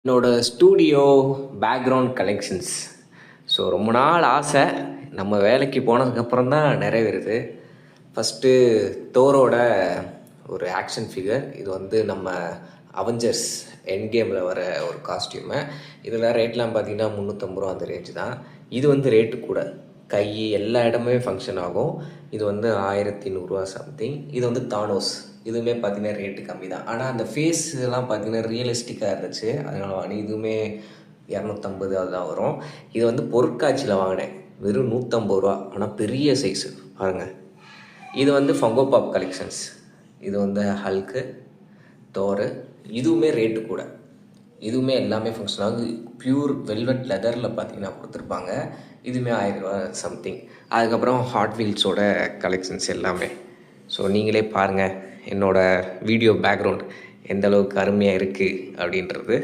என்னோடய studio background collections. So ரொம்ப நாள் ஆசை, நம்ம வேலைக்கு போனதுக்கப்புறம் தான் நிறைவேறுது. ஃபஸ்ட்டு தோரோட ஒரு ஆக்ஷன் ஃபிகர். இது வந்து நம்ம அவெஞ்சர்ஸ் எண்ட் கேமில் வர ஒரு காஸ்டியூமு. இதில் ரேட்லாம் பார்த்தீங்கன்னா 350 ரூபா அந்த ரேஞ்சு தான். இது வந்து ரேட்டு கூட, கை எல்லா இடமே ஃபங்க்ஷன் ஆகும். இது வந்து 1100 சம்திங். இது வந்து தானோஸ். இதுவுமே பார்த்தீங்கன்னா ரேட்டு கம்மி தான். ஆனால் அந்த ஃபேஸ்லாம் பார்த்தீங்கன்னா ரியலிஸ்டிக்காக இருந்துச்சு, அதனால் வாங்கினேன். இதுவுமே 250 அதுதான் வரும். இது வந்து பொருட்காட்சியில் வாங்கினேன், வெறும் 150 ரூபா. ஆனால் பெரிய சைஸு பாருங்கள். இது வந்து ஃபங்கோ பாப் கலெக்ஷன்ஸ். இது வந்து ஹல்க்கு, தோரு. இதுவுமே ரேட்டு கூட. இதுவுமே எல்லாமே ஃபங்க்ஷன் ஆகுது. ப்யூர் வெல்வெட் லெதரில் பார்த்தீங்கன்னா கொடுத்துருப்பாங்க. இதுவுமே 1000 ரூபா சம்திங். அதுக்கப்புறம் ஹாட் வீல்ஸோட கலெக்ஷன்ஸ் எல்லாமே. ஸோ நீங்களே பாருங்கள் என்னோடய வீடியோ பேக்ரவுண்ட் எந்த அளவுக்கு அருமையாக இருக்குது அப்படின்றது.